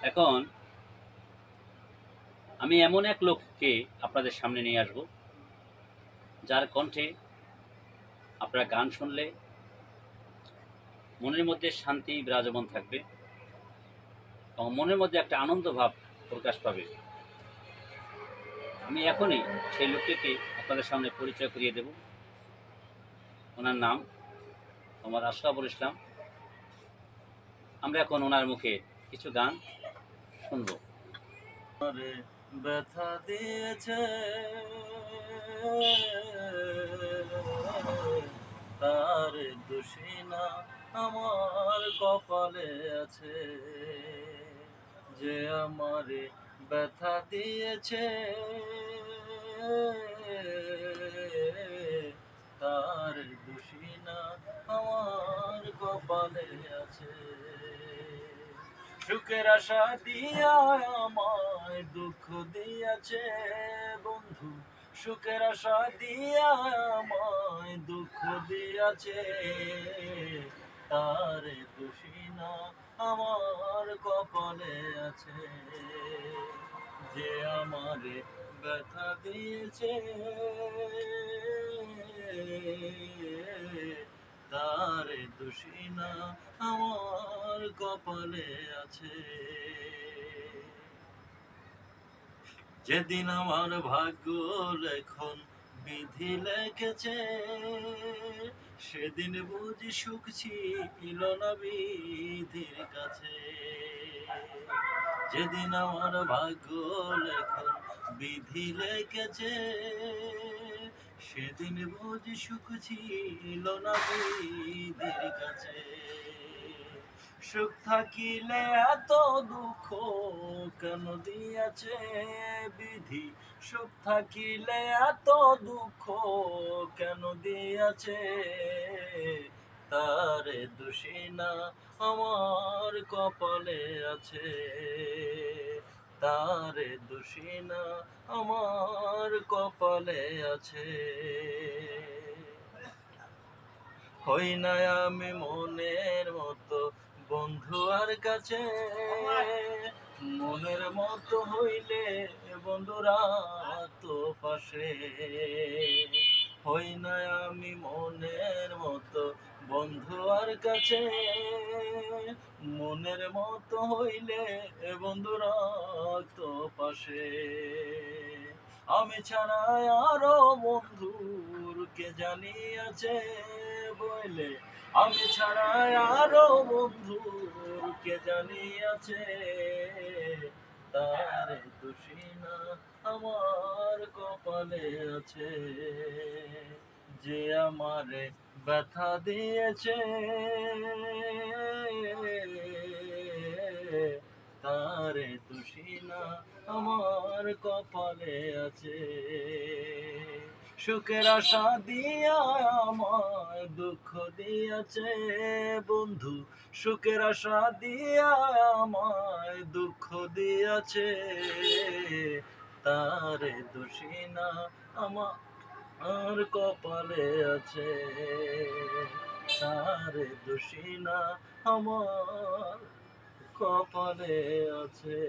এখন আমি এমন এক লোককে আপনাদের সামনে নিয়ে আসব, যার কণ্ঠে আপনারা গান শুনলে মনের মধ্যে শান্তি বিরাজমান থাকবে এবং মনের মধ্যে একটা আনন্দ ভাব প্রকাশ পাবে। আমি এখনই সেই লোকটিকে আপনাদের সামনে পরিচয় করিয়ে দেব। ওনার নাম মোহাম্মদ আশরাফুল ইসলাম। আমরা এখন ওনার মুখে কিছু গান শুনব। ব্যথা দিয়েছে তার দোষী না আমার কপালে আছে, যে আমারে ব্যথা দিয়েছে তার দোষী না আমার কপালে আছে। সুখের আশা দিয়া আমায় দুঃখ দিয়েছে বন্ধু, সুখের আশা দিয়া আমায় দুঃখ দিয়েছে, তার দোষী না আমার কপালে আছে, যে আমারে ব্যথা দিয়েছে তার দোষী না আমার কপালে আছে। যেদিন আমার ভাগ্য লেখন বিধি লেখেছে, সেদিন বুঝি সুখ ছিল না বিধির কাছে। যেদিন আমার ভাগ্য লেখন বিধি লেখেছে, সেদিন বুঝি সুখ ছিল না বিধির কাছে। সুখ থাকিলে এত দুঃখ কেন দিয়াছে বিধি, সুখ থাকিলে এত দুঃখ কেন দিয়াছে, তার দোষী না আমার কপালে আছে, তার দোষী না আমার কপালে আছে। হই না আমি মনের মতো বন্ধু আর কাছে, মনের মতো হইলে বন্ধুরা তো পাশে। হই না আমি মনের মতো বন্ধু আর কাছে, মনের মতো হইলে বন্ধুরা তো পাশে। আমি ছাড়া আরো বন্ধুর কে জানি আছে বইলে, আমি ছাড়া আরো বন্ধুর কে জানি আছে, তার দোষী না আমার কপালে আছে, যে আমারে ব্যথা দিয়েছে তার দোষী না আমার কপালে আছে। সুখের আশা দিয়া আমায় দুঃখ দিয়েছে বন্ধু, সুখের আশা দিয়া আমায় দুঃখ দিয়েছে, তার দোষী না আমার কপালে আছে, তার দোষী না আমার কপালে আছে।